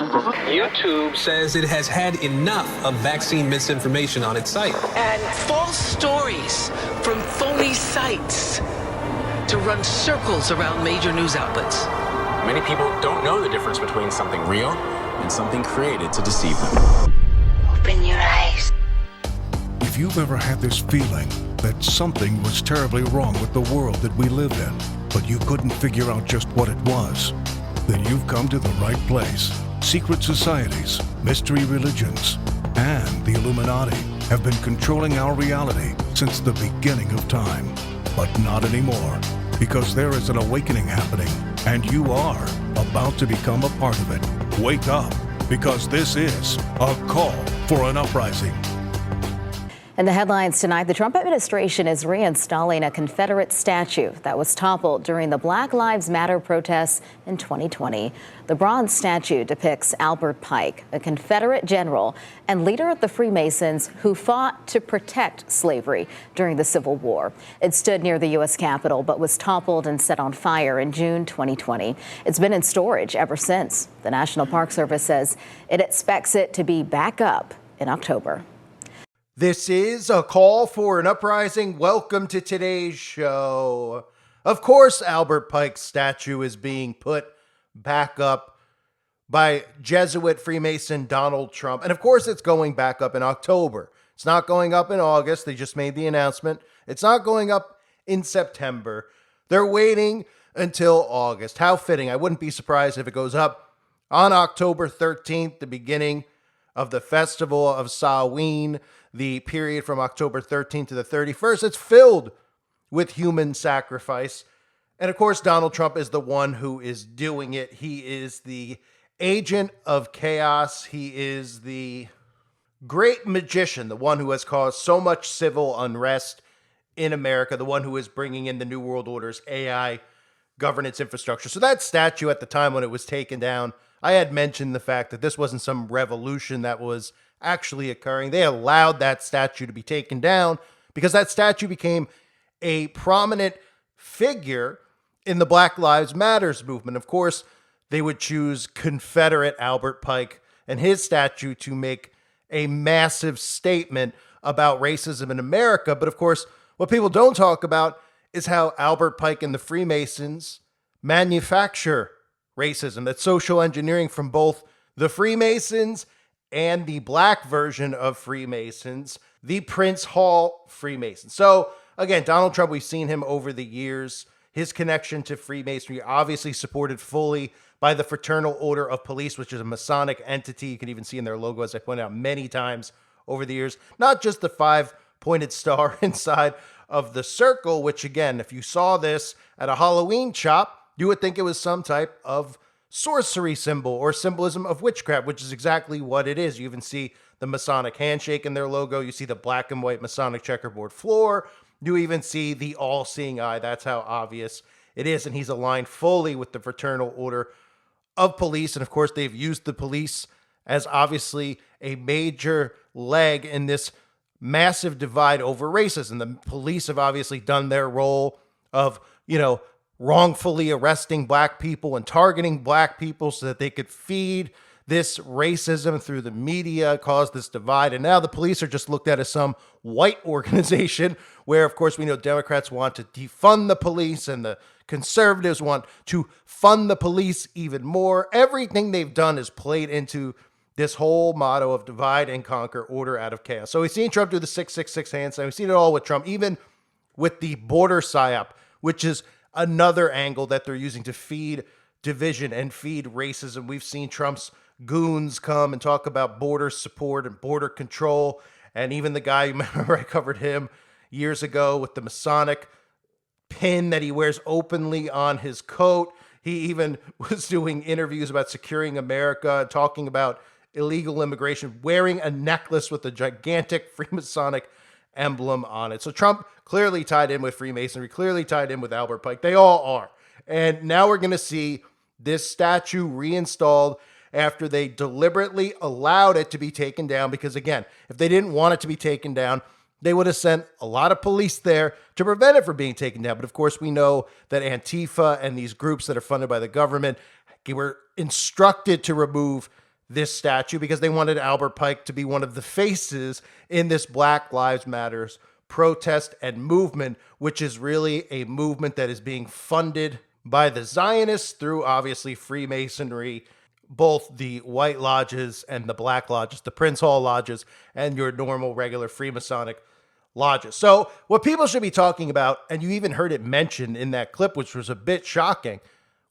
YouTube says it has had enough of vaccine misinformation on its site. And false stories from phony sites to run circles around major news outlets. Many people don't know the difference between something real and something created to deceive them. Open your eyes. If you've ever had this feeling that something was terribly wrong with the world that we live in, but you couldn't figure out just what it was, then you've come to the right place. Secret societies, mystery religions, and the Illuminati have been controlling our reality since the beginning of time. But not anymore, because there is an awakening happening, and you are about to become a part of it. Wake up, because this is a call for an uprising. In the headlines tonight, the Trump administration is reinstalling a Confederate statue that was toppled during the Black Lives Matter protests in 2020. The bronze statue depicts Albert Pike, a Confederate general and leader of the Freemasons who fought to protect slavery during the Civil War. It stood near the U.S. Capitol but was toppled and set on fire in June 2020. It's been in storage ever since. The National Park Service says it expects it to be back up in October. This is a call for an uprising. Welcome to today's show. Of course, Albert Pike's statue is being put back up by Jesuit Freemason Donald Trump. And of course, it's going back up in October. It's not going up in August. They just made the announcement. It's not going up in September. They're waiting until August. How fitting. I wouldn't be surprised if it goes up on October 13th, the beginning of the Festival of Samhain, the period from October 13th to the 31st. It's filled with human sacrifice. And of course, Donald Trump is the one who is doing it. He is the agent of chaos. He is the great magician, the one who has caused so much civil unrest in America, the one who is bringing in the New World Order's AI governance infrastructure. So that statue at the time when it was taken down, I had mentioned the fact that this wasn't some revolution that was actually occurring. They allowed that statue to be taken down because that statue became a prominent figure in the Black Lives Matters movement. Of course, they would choose Confederate Albert Pike and his statue to make a massive statement about racism in America. But of course, what people don't talk about is how Albert Pike and the Freemasons manufacture racism. That's social engineering from both the Freemasons and the black version of Freemasons, the Prince Hall Freemasons. So again, Donald Trump, we've seen him over the years. His connection to Freemasonry, obviously supported fully by the Fraternal Order of Police, which is a Masonic entity. You can even see in their logo, as I pointed out many times over the years, not just the 5-pointed star inside of the circle, which again, if you saw this at a Halloween shop, you would think it was some type of sorcery symbol or symbolism of witchcraft, which is exactly what it is. You even see the Masonic handshake in their logo. You see the black and white Masonic checkerboard floor. You even see the all-seeing eye. That's how obvious it is. And he's aligned fully with the Fraternal Order of Police. And of course, they've used the police as obviously a major leg in this massive divide over racism. The police have obviously done their role of, wrongfully arresting black people and targeting black people so that they could feed this racism through the media, cause this divide. And now the police are just looked at as some white organization where, of course, we know Democrats want to defund the police and the conservatives want to fund the police even more. Everything they've done is played into this whole motto of divide and conquer, order out of chaos. So we've seen Trump do the 666 hand sign. We've seen it all with Trump, even with the border psyop, which is another angle that they're using to feed division and feed racism. We've seen Trump's goons come and talk about border support and border control. And even the guy, remember I covered him years ago with the Masonic pin that he wears openly on his coat. He even was doing interviews about securing America, talking about illegal immigration, wearing a necklace with a gigantic Freemasonic emblem on it. So Trump clearly tied in with Freemasonry, clearly tied in with Albert Pike. They all are. And now we're going to see this statue reinstalled after they deliberately allowed it to be taken down. Because again, if they didn't want it to be taken down, they would have sent a lot of police there to prevent it from being taken down. But of course, we know that Antifa and these groups that are funded by the government were instructed to remove this statue because they wanted Albert Pike to be one of the faces in this Black Lives Matters protest and movement, which is really a movement that is being funded by the Zionists through obviously Freemasonry, both the white lodges and the black lodges, the Prince Hall lodges, and your normal regular Freemasonic lodges. So what people should be talking about, and you even heard it mentioned in that clip, which was a bit shocking,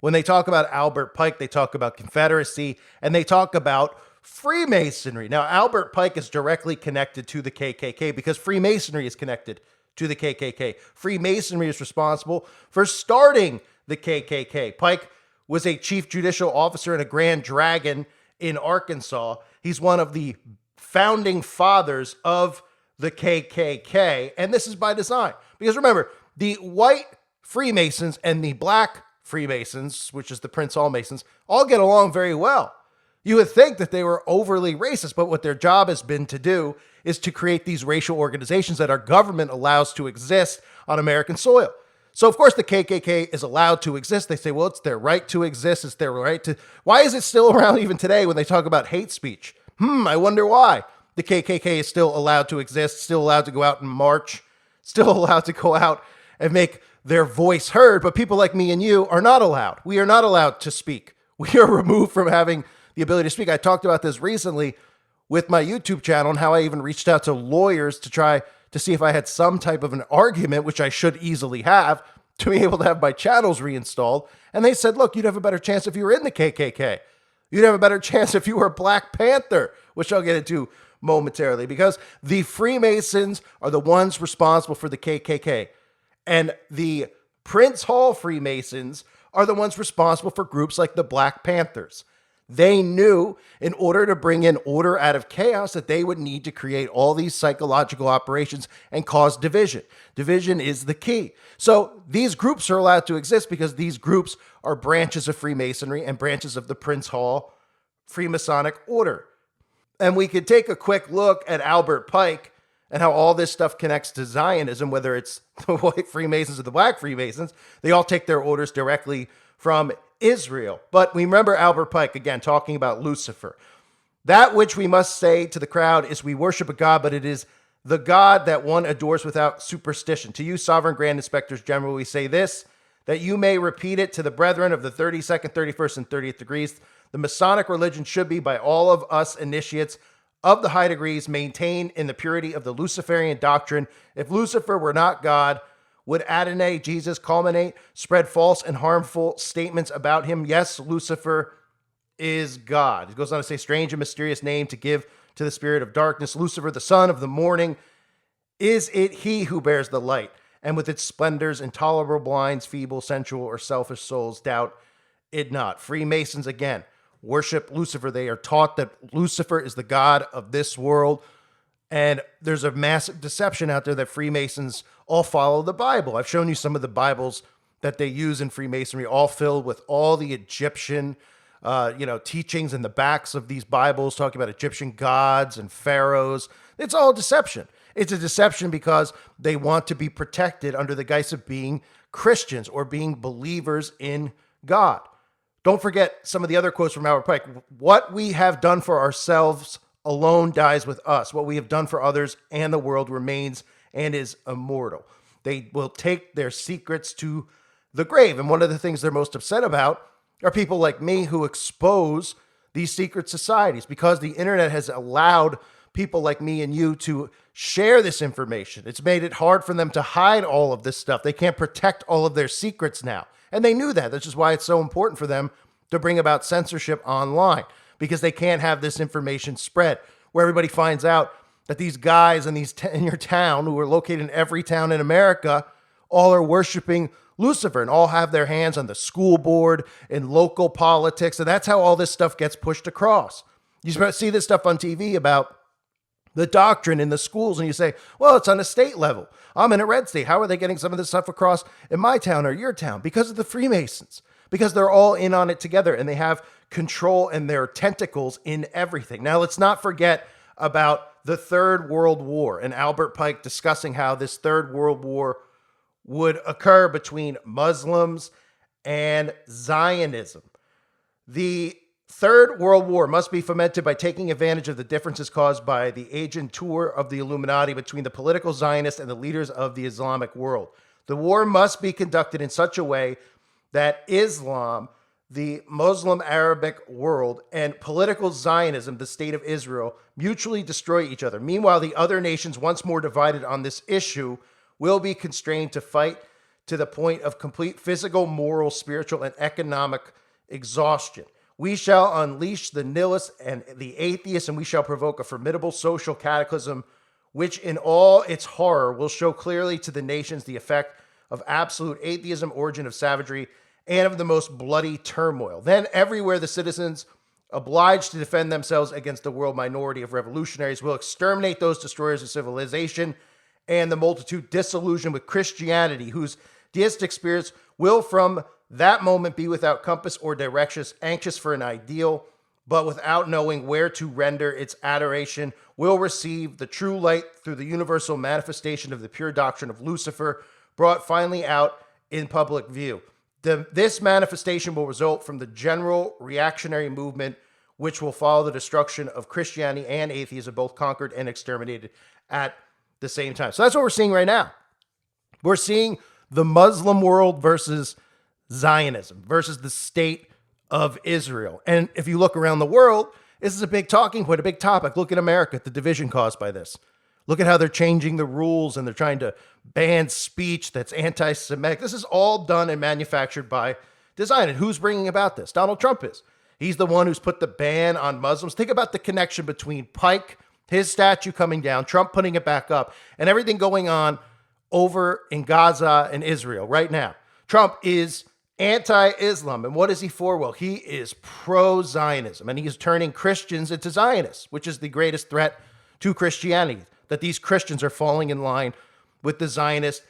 when they talk about Albert Pike, they talk about Confederacy, and they talk about Freemasonry. Now, Albert Pike is directly connected to the KKK because Freemasonry is connected to the KKK. Freemasonry is responsible for starting the KKK. Pike was a chief judicial officer and a grand dragon in Arkansas. He's one of the founding fathers of the KKK, and this is by design. Because remember, the white Freemasons and the black Freemasons, which is the Prince Hall Masons, all get along very well. You would think that they were overly racist, but what their job has been to do is to create these racial organizations that our government allows to exist on American soil. So, of course, the KKK is allowed to exist. They say, well, it's their right to exist. It's their right to... Why is it still around even today when they talk about hate speech? I wonder why. The KKK is still allowed to exist, still allowed to go out and march, still allowed to go out and make their voice heard, but people like me and you are not allowed. We are not allowed to speak. We are removed from having the ability to speak. I talked about this recently with my YouTube channel and how I even reached out to lawyers to try to see if I had some type of an argument, which I should easily have, to be able to have my channels reinstalled. And they said, look, you'd have a better chance if you were in the KKK. You'd have a better chance if you were a Black Panther, which I'll get into momentarily, because the Freemasons are the ones responsible for the KKK. And the Prince Hall Freemasons are the ones responsible for groups like the Black Panthers. They knew in order to bring in order out of chaos that they would need to create all these psychological operations and cause division. Division is the key. So these groups are allowed to exist because these groups are branches of Freemasonry and branches of the Prince Hall Freemasonic order. And we could take a quick look at Albert Pike and how all this stuff connects to Zionism, whether it's the white Freemasons or the black Freemasons. They all take their orders directly from Israel. But we remember Albert Pike, again, talking about Lucifer. That which we must say to the crowd is we worship a God, but it is the God that one adores without superstition. To you, sovereign grand inspectors general, we say this, that you may repeat it to the brethren of the 32nd, 31st, and 30th degrees. The Masonic religion should be by all of us initiates of the high degrees maintained in the purity of the Luciferian doctrine. If Lucifer were not God, would Adonai, Jesus, culminate, spread false and harmful statements about him? Yes, Lucifer is God. It goes on to say, strange and mysterious name to give to the spirit of darkness. Lucifer, the son of the morning, is it he who bears the light? And with its splendors, intolerable blinds, feeble, sensual, or selfish souls, doubt it not. Freemasons, again, worship Lucifer. They are taught that Lucifer is the God of this world. And there's a massive deception out there that Freemasons all follow the Bible. I've shown you some of the Bibles that they use in Freemasonry, all filled with all the Egyptian, teachings in the backs of these Bibles, talking about Egyptian gods and pharaohs. It's all deception. It's a deception because they want to be protected under the guise of being Christians or being believers in God. Don't forget some of the other quotes from Albert Pike. What we have done for ourselves alone dies with us. What we have done for others and the world remains and is immortal. They will take their secrets to the grave. And one of the things they're most upset about are people like me who expose these secret societies, because the internet has allowed people like me and you to share this information. It's made it hard for them to hide all of this stuff. They can't protect all of their secrets now. And they knew that. That's just why it's so important for them to bring about censorship online, because they can't have this information spread where everybody finds out that these guys in your town, who are located in every town in America, all are worshiping Lucifer and all have their hands on the school board and local politics. And that's how all this stuff gets pushed across. You see this stuff on TV about the doctrine in the schools, and you say, well, it's on a state level. I'm in a red state. How are they getting some of this stuff across in my town or your town? Because of the Freemasons, because they're all in on it together and they have control and their tentacles in everything. Now, let's not forget about the Third World War and Albert Pike discussing how this Third World War would occur between Muslims and Zionism. The Third World War must be fomented by taking advantage of the differences caused by the agent tour of the Illuminati between the political Zionists and the leaders of the Islamic world. The war must be conducted in such a way that Islam, the Muslim Arabic world, and political Zionism, the state of Israel, mutually destroy each other. Meanwhile, the other nations, once more divided on this issue, will be constrained to fight to the point of complete physical, moral, spiritual, and economic exhaustion. We shall unleash the nihilists and the atheists, and we shall provoke a formidable social cataclysm, which in all its horror will show clearly to the nations the effect of absolute atheism, origin of savagery, and of the most bloody turmoil. Then everywhere the citizens, obliged to defend themselves against the world minority of revolutionaries, will exterminate those destroyers of civilization, and the multitude disillusioned with Christianity, whose deistic spirits will from that moment be without compass or direction, anxious for an ideal, but without knowing where to render its adoration, will receive the true light through the universal manifestation of the pure doctrine of Lucifer, brought finally out in public view. This manifestation will result from the general reactionary movement, which will follow the destruction of Christianity and atheism, both conquered and exterminated at the same time. So that's what we're seeing right now. We're seeing the Muslim world versus Zionism versus the state of Israel. And if you look around the world, this is a big talking point, a big topic. Look at America, the division caused by this. Look at how they're changing the rules and they're trying to ban speech that's anti-Semitic. This is all done and manufactured by design. And who's bringing about this? Donald Trump is. He's the one who's put the ban on Muslims. Think about the connection between Pike, his statue coming down, Trump putting it back up, and everything going on over in Gaza and Israel right now. Trump is anti-Islam. And what is he for? Well, he is pro-Zionism, and he is turning Christians into Zionists, which is the greatest threat to Christianity, that these Christians are falling in line with the Zionist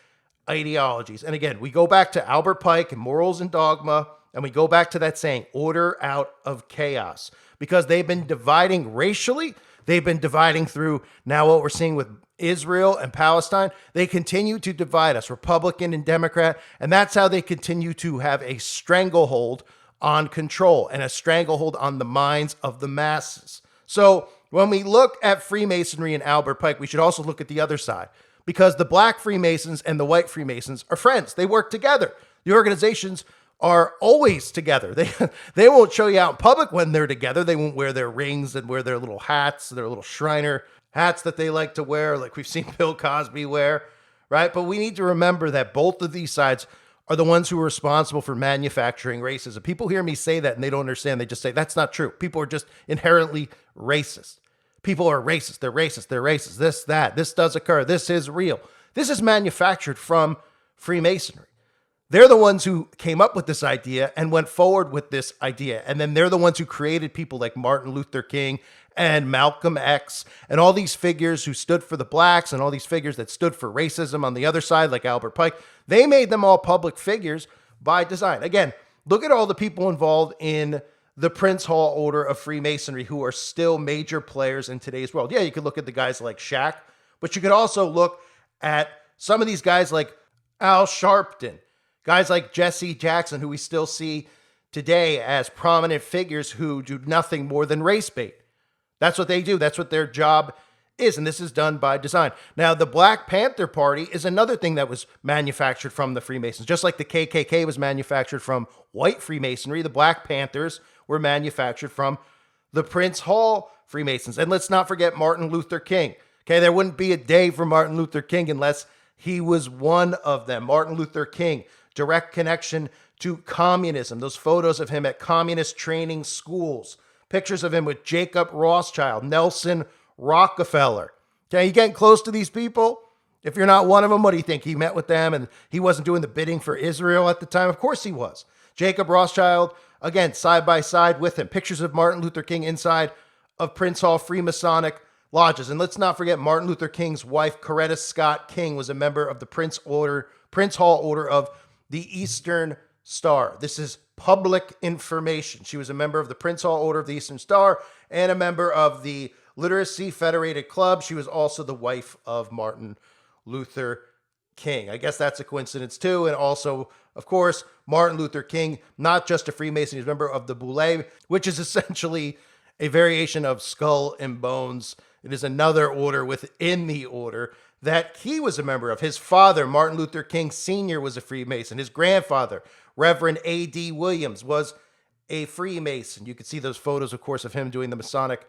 ideologies. And again, we go back to Albert Pike and Morals and Dogma, and we go back to that saying, order out of chaos, because they've been dividing racially. They've been dividing through now what we're seeing with Israel and Palestine. They continue to divide us, Republican and Democrat, and that's how they continue to have a stranglehold on control and a stranglehold on the minds of the masses. So when we look at Freemasonry and Albert Pike, we should also look at the other side, because the black Freemasons and the white Freemasons are friends. They work together. The organizations are always together. They won't show you out in public when they're together. They won't wear their rings and wear their little hats, their little Shriner hats that they like to wear, like we've seen Bill Cosby wear, right? But we need to remember that both of these sides are the ones who are responsible for manufacturing racism. People hear me say that and they don't understand. They just say, that's not true. People are just inherently racist. People are racist. They're racist. They're racist. This, that. This does occur. This is real. This is manufactured from Freemasonry. They're the ones who came up with this idea and went forward with this idea. And then they're the ones who created people like Martin Luther King and Malcolm X and all these figures who stood for the blacks and all these figures that stood for racism on the other side, like Albert Pike. They made them all public figures by design. Again, look at all the people involved in the Prince Hall Order of Freemasonry who are still major players in today's world. Yeah, you could look at the guys like Shaq, but you could also look at some of these guys like Al Sharpton, guys like Jesse Jackson, who we still see today as prominent figures who do nothing more than race bait. That's what they do. That's what their job is. And this is done by design. Now, the Black Panther Party is another thing that was manufactured from the Freemasons. Just like the KKK was manufactured from white Freemasonry, the Black Panthers were manufactured from the Prince Hall Freemasons. And let's not forget Martin Luther King. Okay, there wouldn't be a day for Martin Luther King unless he was one of them. Martin Luther King, direct connection to communism. Those photos of him at communist training schools. Pictures of him with Jacob Rothschild, Nelson Rockefeller. Okay, you getting close to these people? If you're not one of them, what do you think? He met with them and he wasn't doing the bidding for Israel at the time? Of course he was. Jacob Rothschild, again, side by side with him. Pictures of Martin Luther King inside of Prince Hall Freemasonic lodges. And let's not forget Martin Luther King's wife, Coretta Scott King, was a member of the Prince Hall Order of the Eastern Star. This is public information. She was a member of the Prince Hall Order of the Eastern Star and a member of the Literacy Federated Club. She was also the wife of Martin Luther King. I guess that's a coincidence too. And also Of course, Martin Luther King, not just a Freemason, he's a member of the Boule, which is essentially a variation of Skull and Bones. It is another order within the order that he was a member of. His father, Martin Luther King Sr., was a Freemason. His grandfather, Reverend A.D. Williams, was a Freemason. You could see those photos, of course, of him doing the Masonic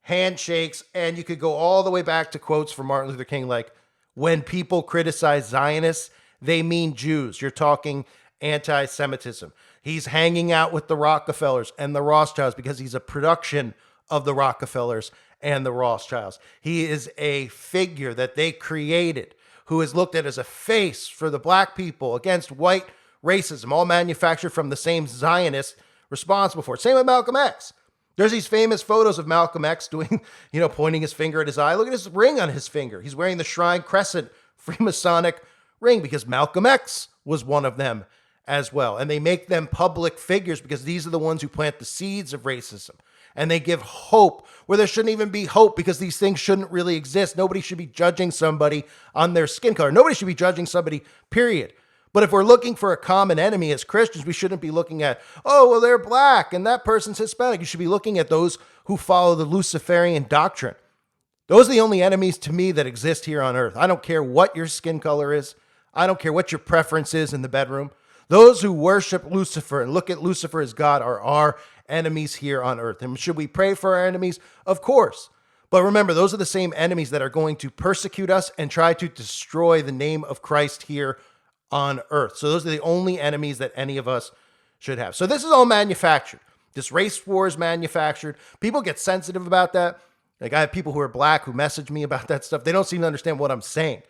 handshakes. And you could go all the way back to quotes from Martin Luther King, like, when people criticize Zionists, they mean Jews. You're talking anti-Semitism. He's hanging out with the Rockefellers and the Rothschilds because he's a production of the Rockefellers and the Rothschilds. He is a figure that they created who is looked at as a face for the black people against white racism, all manufactured from the same Zionists responsible for it. Same with Malcolm X. There's these famous photos of Malcolm X doing, pointing his finger at his eye. Look at his ring on his finger. He's wearing the Shrine Crescent Freemasonic ring because Malcolm X was one of them as well. And they make them public figures because these are the ones who plant the seeds of racism. And they give hope where there shouldn't even be hope because these things shouldn't really exist. Nobody should be judging somebody on their skin color. Nobody should be judging somebody, period. But if we're looking for a common enemy as Christians, we shouldn't be looking at, oh, well, they're black and that person's Hispanic. You should be looking at those who follow the Luciferian doctrine. Those are the only enemies to me that exist here on earth. I don't care what your skin color is. I don't care what your preference is in the bedroom. Those who worship Lucifer and look at Lucifer as God are our enemies here on earth. And should we pray for our enemies? Of course. But remember, those are the same enemies that are going to persecute us and try to destroy the name of Christ here on earth. So those are the only enemies that any of us should have. So this is all manufactured. This race war is manufactured. People get sensitive about that. Like I have people who are black who message me about that stuff. They don't seem to understand what I'm saying.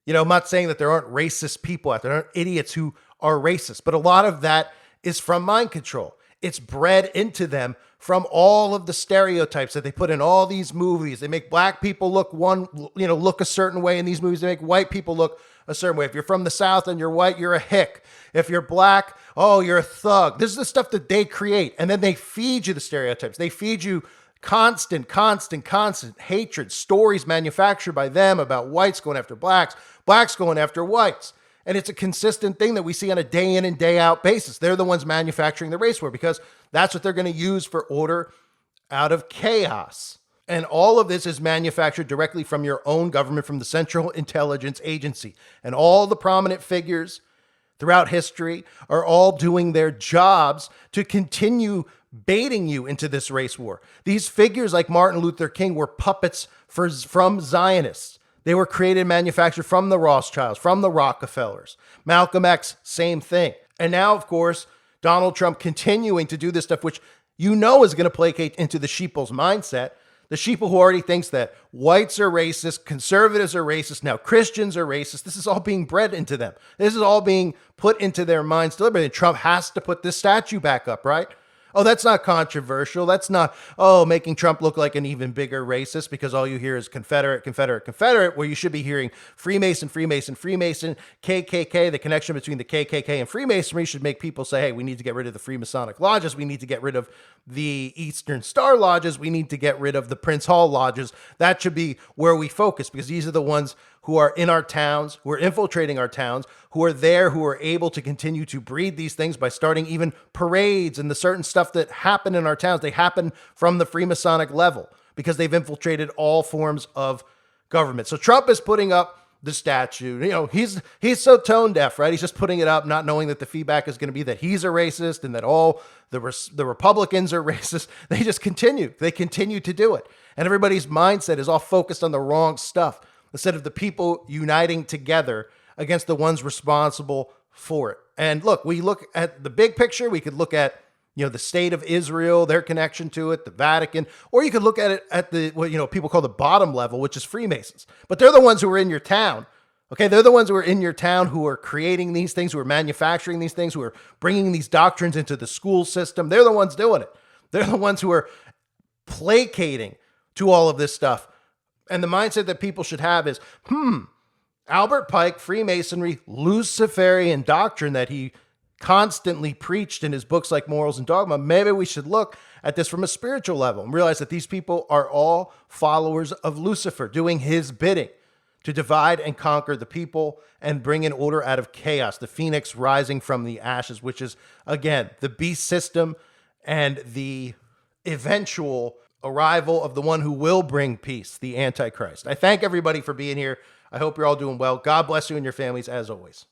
I'm not saying that there aren't racist people out there. There aren't idiots who are racist. But a lot of that is from mind control. It's bred into them from all of the stereotypes that they put in all these movies. They make black people look look a certain way in these movies. They make white people look a certain way. If you're from the South and you're white, you're a hick. If you're black, oh, you're a thug. This is the stuff that they create. And then they feed you the stereotypes. They feed you constant hatred, stories manufactured by them about whites going after blacks, blacks going after whites. And it's a consistent thing that we see on a day in and day out basis. They're the ones manufacturing the race war because that's what they're going to use for order out of chaos. And all of this is manufactured directly from your own government, from the Central Intelligence Agency. And all the prominent figures throughout history are all doing their jobs to continue baiting you into this race war. These figures like Martin Luther King were puppets from Zionists. They were created and manufactured from the Rothschilds, from the Rockefellers. Malcolm X, same thing. And now, of course, Donald Trump continuing to do this stuff, which is going to placate into the sheeple's mindset. The sheeple who already thinks that whites are racist, conservatives are racist, now Christians are racist. This is all being bred into them. This is all being put into their minds deliberately. Trump has to put this statue back up, right? Oh, that's not controversial. That's not, making Trump look like an even bigger racist because all you hear is Confederate, where you should be hearing Freemason, KKK. The connection between the KKK and Freemasonry should make people say, hey, we need to get rid of the Freemasonic lodges. We need to get rid of the Eastern Star lodges. We need to get rid of the Prince Hall lodges. That should be where we focus because these are the ones who are in our towns, who are infiltrating our towns, who are there, who are able to continue to breed these things by starting even parades and the certain stuff that happen in our towns. They happen from the Freemasonic level because they've infiltrated all forms of government. So Trump is putting up the statue. He's so tone deaf, right? He's just putting it up, not knowing that the feedback is going to be that he's a racist and that all the Republicans are racist. They just continue. They continue to do it. And everybody's mindset is all focused on the wrong stuff, instead of the people uniting together against the ones responsible for it. And look, we look at the big picture. We could look at, the state of Israel, their connection to it, the Vatican, or you could look at it at the, what, people call the bottom level, which is Freemasons. But they're the ones who are in your town. Okay, they're the ones who are in your town who are creating these things, who are manufacturing these things, who are bringing these doctrines into the school system. They're the ones doing it. They're the ones who are placating to all of this stuff. And the mindset that people should have is, Albert Pike, Freemasonry, Luciferian doctrine that he constantly preached in his books like Morals and Dogma. Maybe we should look at this from a spiritual level and realize that these people are all followers of Lucifer, doing his bidding. to divide and conquer the people and bring in order out of chaos, the phoenix rising from the ashes, which is, again, the beast system and the eventual arrival of the one who will bring peace, the Antichrist. I thank everybody for being here. I hope you're all doing well. God bless you and your families as always.